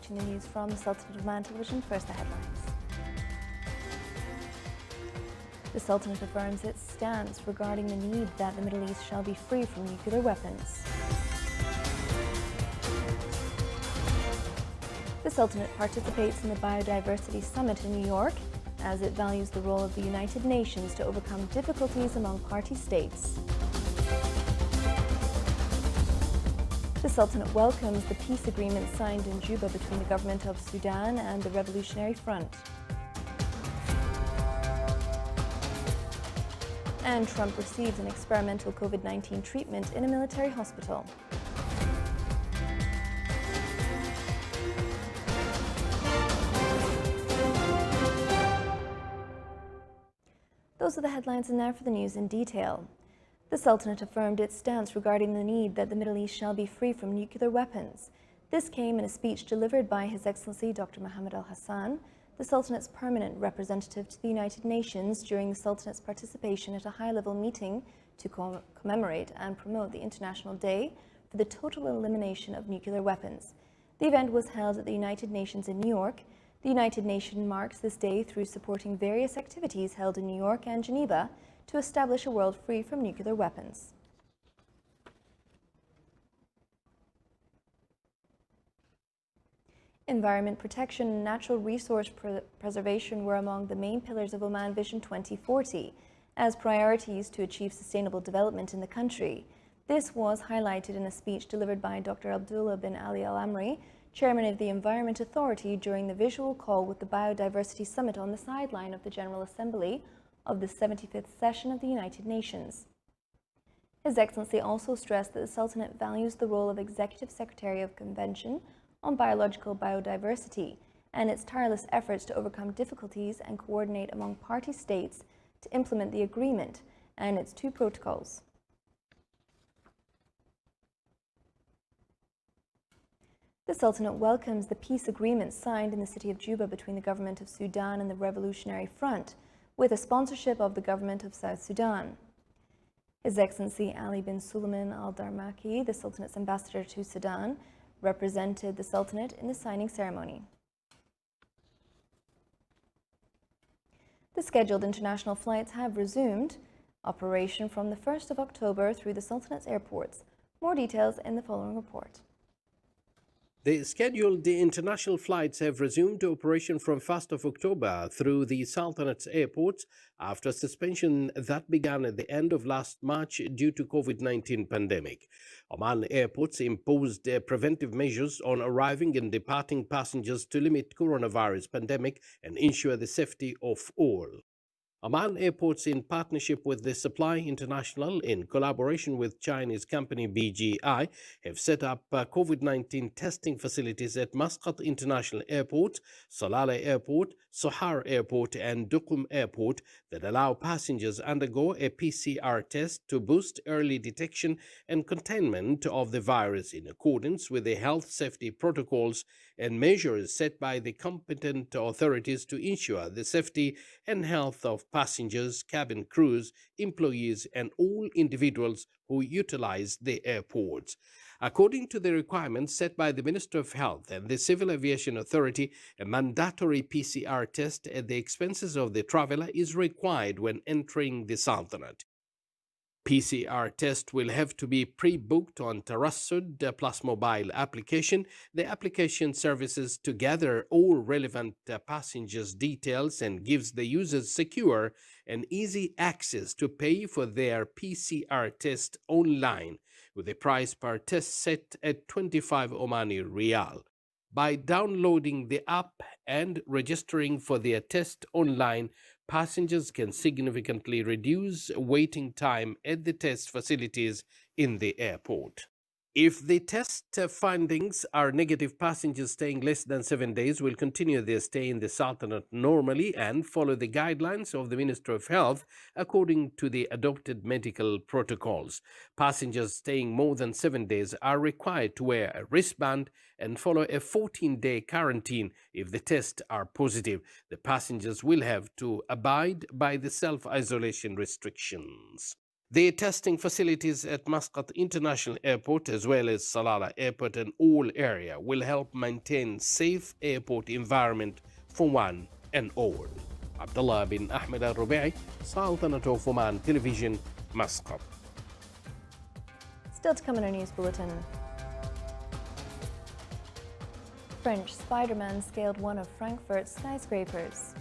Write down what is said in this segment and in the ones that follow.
watching the news from the Sultanate of Oman Television. First, the headlines. The Sultanate affirms its stance regarding the need that the Middle East shall be free from nuclear weapons. The Sultanate participates in the Biodiversity Summit in New York as it values the role of the United Nations to overcome difficulties among party states. The Sultanate welcomes the peace agreement signed in Juba between the government of Sudan and the Revolutionary Front. And Trump receives an experimental COVID-19 treatment in a military hospital. Those are the headlines, and now for the news in detail. The Sultanate affirmed its stance regarding the need that the Middle East shall be free from nuclear weapons. This came in a speech delivered by His Excellency Dr. Mohammed Al Hassan, the Sultanate's permanent representative to the United Nations, during the Sultanate's participation at a high-level meeting to commemorate and promote the International Day for the Total Elimination of Nuclear Weapons. The event was held at the United Nations in New York. The United Nations marks this day through supporting various activities held in New York and Geneva to establish a world free from nuclear weapons. Environment protection and natural resource preservation were among the main pillars of Oman Vision 2040 as priorities to achieve sustainable development in the country. This was highlighted in a speech delivered by Dr. Abdullah bin Ali Al Amri, Chairman of the Environment Authority, during the visual call with the Biodiversity Summit on the sideline of the General Assembly of the 75th session of the United Nations. His Excellency also stressed that the Sultanate values the role of Executive Secretary of Convention on Biological Biodiversity and its tireless efforts to overcome difficulties and coordinate among party states to implement the agreement and its two protocols. The Sultanate welcomes the peace agreement signed in the city of Juba between the government of Sudan and the Revolutionary Front, with a sponsorship of the government of South Sudan. His Excellency Ali bin Suleiman Al Darmaki, the Sultanate's ambassador to Sudan, represented the Sultanate in the signing ceremony. The scheduled international flights have resumed operation from the 1st of October through the Sultanate's airports. More details in the following report. The scheduled international flights have resumed operation from 1st of October through the Sultanate's airports after suspension that began at the end of last March due to COVID-19 pandemic. Oman airports imposed preventive measures on arriving and departing passengers to limit coronavirus pandemic and ensure the safety of all. Oman airports, in partnership with the Supply International in collaboration with Chinese company BGI, have set up COVID-19 testing facilities at Muscat International Airport, Salalah Airport, Sohar Airport and Duqm Airport that allow passengers undergo a PCR test to boost early detection and containment of the virus in accordance with the health safety protocols and measures set by the competent authorities to ensure the safety and health of passengers, cabin crews, employees, and all individuals who utilize the airports. According to the requirements set by the Minister of Health and the Civil Aviation Authority, a mandatory PCR test at the expenses of the traveler is required when entering the Sultanate. PCR test will have to be pre-booked on Tarassud Plus mobile application. The application services to gather all relevant passengers' details and gives the users secure and easy access to pay for their PCR test online, with a price per test set at 25 Omani Riyal. By downloading the app and registering for their test online, passengers can significantly reduce waiting time at the test facilities in the airport. If the test findings are negative, passengers staying less than 7 days will continue their stay in the Sultanate normally and follow the guidelines of the Minister of Health according to the adopted medical protocols. Passengers staying more than 7 days are required to wear a wristband and follow a 14-day quarantine if the tests are positive. The passengers will have to abide by the self-isolation restrictions. The testing facilities at Muscat International Airport as well as Salalah Airport and all area will help maintain safe airport environment for one and all. Abdullah bin Ahmed al-Rubai, Sultanate of Oman Television, Muscat. Still to come in our news bulletin. French Spider-Man scaled one of Frankfurt's skyscrapers.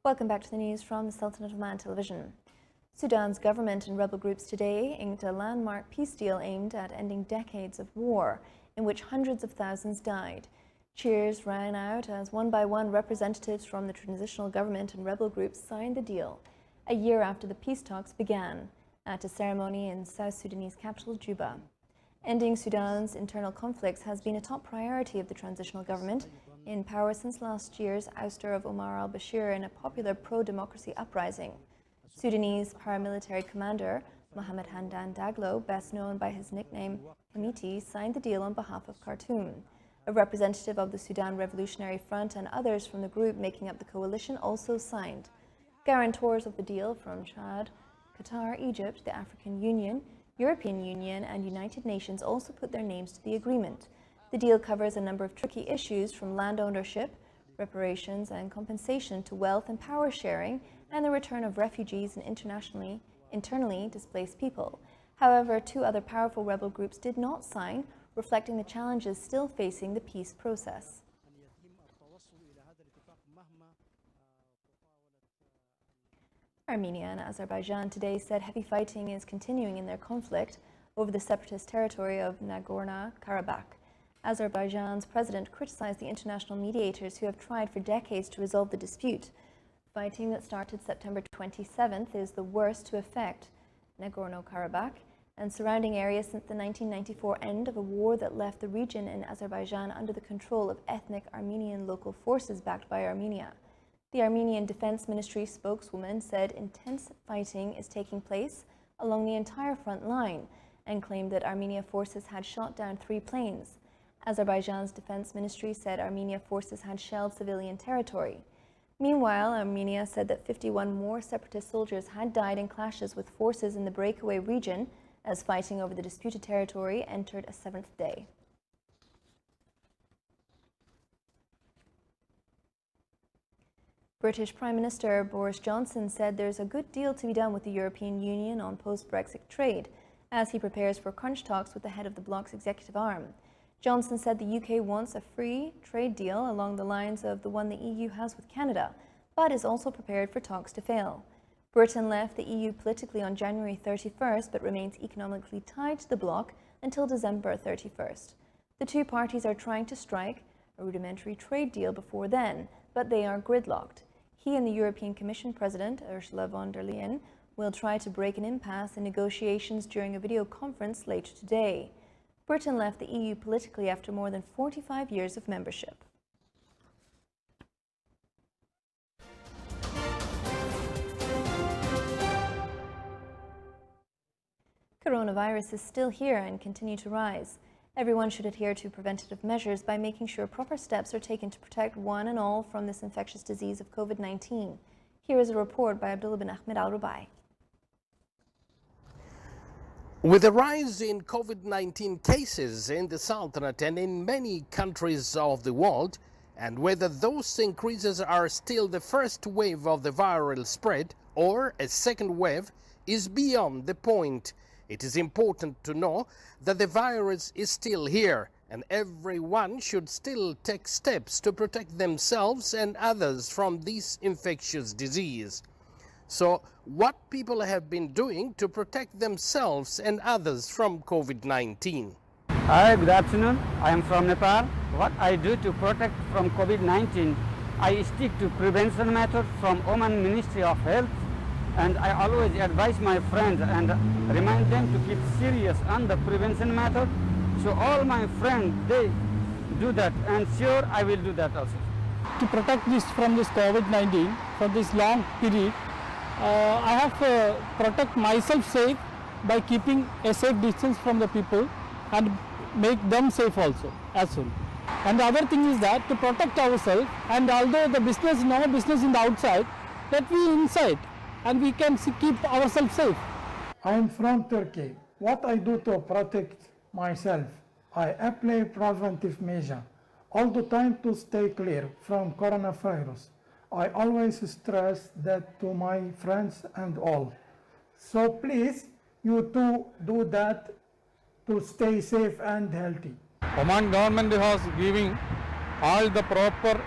Welcome back to the news from the Sultanate of Oman Television. Sudan's government and rebel groups today inked a landmark peace deal aimed at ending decades of war, in which hundreds of thousands died. Cheers rang out as one by one representatives from the transitional government and rebel groups signed the deal, a year after the peace talks began, at a ceremony in South Sudanese capital Juba. Ending Sudan's internal conflicts has been a top priority of the transitional government, in power since last year's ouster of Omar al-Bashir in a popular pro-democracy uprising. Sudanese paramilitary commander Mohamed Hamdan Daglo, best known by his nickname Hamiti, signed the deal on behalf of Khartoum. A representative of the Sudan Revolutionary Front and others from the group making up the coalition also signed. Guarantors of the deal from Chad, Qatar, Egypt, the African Union, European Union and United Nations also put their names to the agreement. The deal covers a number of tricky issues from land ownership, reparations and compensation to wealth and power sharing and the return of refugees and internally displaced people. However, two other powerful rebel groups did not sign, reflecting the challenges still facing the peace process. Armenia and Azerbaijan today said heavy fighting is continuing in their conflict over the separatist territory of Nagorno-Karabakh. Azerbaijan's president criticized the international mediators who have tried for decades to resolve the dispute. Fighting that started September 27th is the worst to affect Nagorno-Karabakh and surrounding areas since the 1994 end of a war that left the region in Azerbaijan under the control of ethnic Armenian local forces backed by Armenia. The Armenian Defense Ministry spokeswoman said intense fighting is taking place along the entire front line and claimed that Armenia forces had shot down 3 planes. Azerbaijan's defense ministry said Armenia forces had shelled civilian territory. Meanwhile, Armenia said that 51 more separatist soldiers had died in clashes with forces in the breakaway region as fighting over the disputed territory entered a 7th day. British Prime Minister Boris Johnson said there's a good deal to be done with the European Union on post-Brexit trade as he prepares for crunch talks with the head of the bloc's executive arm. Johnson said the UK wants a free trade deal along the lines of the one the EU has with Canada, but is also prepared for talks to fail. Britain left the EU politically on January 31st, but remains economically tied to the bloc until December 31st. The two parties are trying to strike a rudimentary trade deal before then, but they are gridlocked. He and the European Commission President, Ursula von der Leyen, will try to break an impasse in negotiations during a video conference later today. Britain left the EU politically after more than 45 years of membership. Coronavirus is still here and continue to rise. Everyone should adhere to preventative measures by making sure proper steps are taken to protect one and all from this infectious disease of COVID-19. Here is a report by Abdullah bin Ahmed al-Rubai. With the rise in COVID-19 cases in the Sultanate and in many countries of the world, and whether those increases are still the first wave of the viral spread or a second wave is beyond the point. It is important to know that the virus is still here and everyone should still take steps to protect themselves and others from this infectious disease. So, what people have been doing to protect themselves and others from COVID-19? Hi, good afternoon. I am from Nepal. What I do to protect from COVID-19 I stick to prevention methods from Oman Ministry of Health, and I always advise my friends and remind them to keep serious on the prevention method. So all my friends, they do that, and sure I will do that also. To protect this from this COVID-19 for this long period, I have to protect myself safe by keeping a safe distance from the people and make them safe also as well. And the other thing is that to protect ourselves, and although the business, no business in the outside, that we inside and we can keep ourselves safe. I am from Turkey. What I do to protect myself, I apply preventive measure all the time to stay clear from coronavirus. I always stress that to my friends and all. So please, you too do that to stay safe and healthy. Oman government has giving all the proper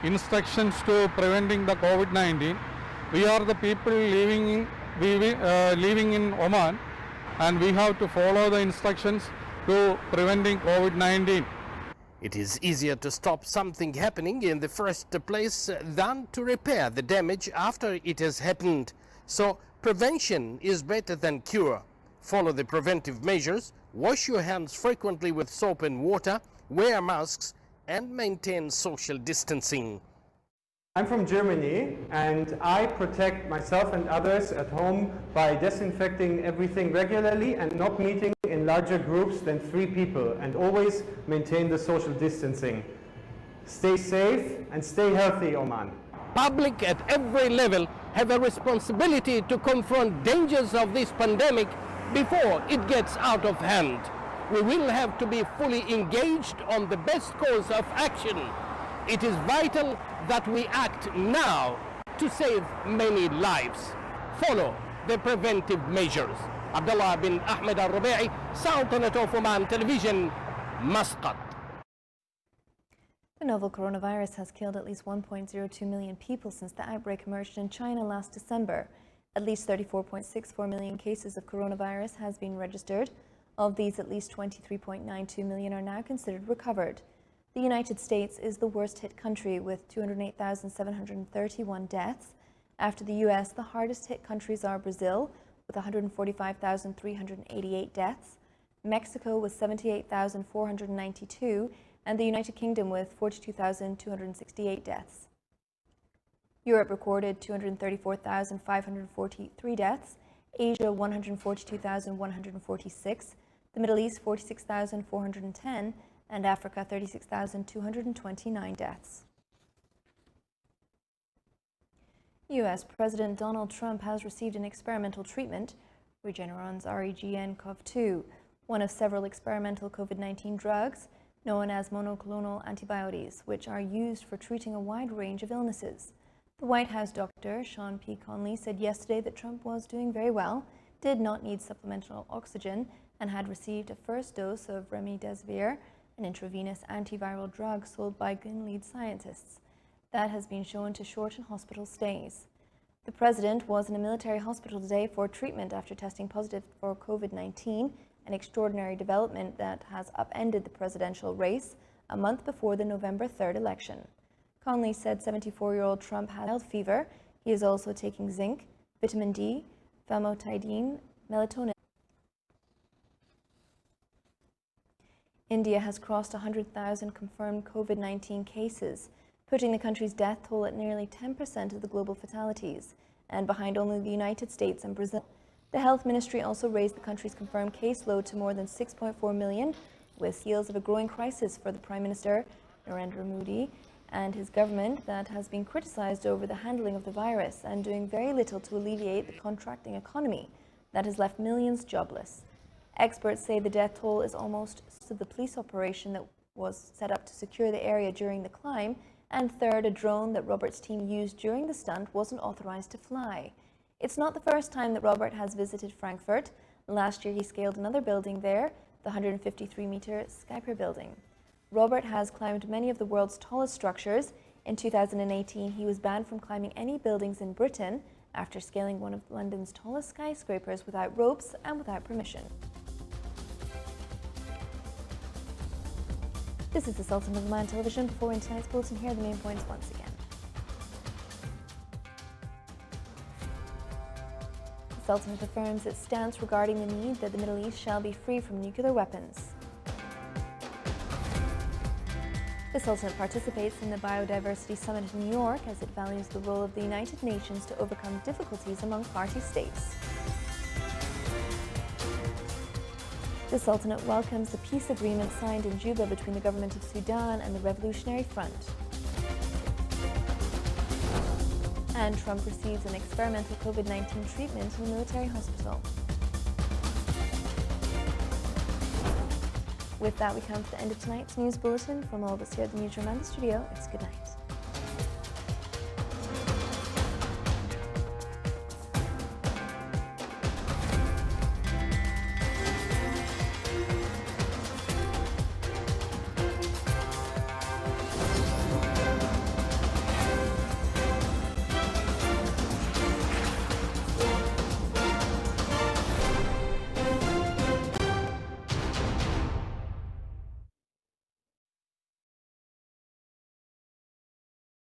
instructions to preventing the COVID-19. We are the people living in Oman, and we have to follow the instructions to preventing COVID-19. It is easier to stop something happening in the first place than to repair the damage after it has happened. So prevention is better than cure. Follow the preventive measures, wash your hands frequently with soap and water, wear masks, and maintain social distancing. I'm from Germany, and I protect myself and others at home by disinfecting everything regularly and not meeting in larger groups than 3 people, and always maintain the social distancing. Stay safe and stay healthy, Oman. Public at every level have a responsibility to confront dangers of this pandemic before it gets out of hand. We will have to be fully engaged on the best course of action. It is vital that we act now to save many lives. Follow the preventive measures. Abdullah bin Ahmed al-Rubai, Sultanate of Oman Television, Muscat. The novel coronavirus has killed at least 1.02 million people since the outbreak emerged in China last December. At least 34.64 million cases of coronavirus has been registered. Of these, at least 23.92 million are now considered recovered. The United States is the worst hit country with 208,731 deaths. After the US, the hardest hit countries are Brazil with 145,388 deaths, Mexico with 78,492, and the United Kingdom with 42,268 deaths. Europe recorded 234,543 deaths, Asia 142,146, the Middle East 46,410, and Africa 36,229 deaths. U.S. President Donald Trump has received an experimental treatment, Regeneron's REGN-CoV-2, one of several experimental COVID-19 drugs known as monoclonal antibodies, which are used for treating a wide range of illnesses. The White House doctor, Sean P. Conley, said yesterday that Trump was doing very well, did not need supplemental oxygen, and had received a first dose of remdesivir, an intravenous antiviral drug sold by Gilead scientists that has been shown to shorten hospital stays. The president was in a military hospital today for treatment after testing positive for COVID-19, an extraordinary development that has upended the presidential race a month before the November 3rd election. Conley said 74-year-old Trump had mild fever. He is also taking zinc, vitamin D, famotidine, melatonin. India has crossed 100,000 confirmed COVID-19 cases, putting the country's death toll at nearly 10% of the global fatalities, and behind only the United States and Brazil. The health ministry also raised the country's confirmed caseload to more than 6.4 million, with heels of a growing crisis for the Prime Minister, Narendra Modi, and his government that has been criticized over the handling of the virus and doing very little to alleviate the contracting economy that has left millions jobless. Experts say the death toll is almost to the police operation that was set up to secure the area during the climb, and third, a drone that Robert's team used during the stunt wasn't authorized to fly. It's not the first time that Robert has visited Frankfurt. Last year he scaled another building there, the 153-meter Skyper building. Robert has climbed many of the world's tallest structures. In 2018, he was banned from climbing any buildings in Britain after scaling one of London's tallest skyscrapers without ropes and without permission. This is the Sultan of Oman Television. Before in tonight's bulletin, here are the main points once again. Sultanate affirms its stance regarding the need that the Middle East shall be free from nuclear weapons. The Sultanate participates in the Biodiversity Summit in New York as it values the role of the United Nations to overcome difficulties among party states. The Sultanate welcomes the peace agreement signed in Juba between the government of Sudan and the Revolutionary Front. And Trump receives an experimental COVID-19 treatment in a military hospital. With that, we come to the end of tonight's news bulletin. From all of us here at the Newsroom and the studio, it's good night.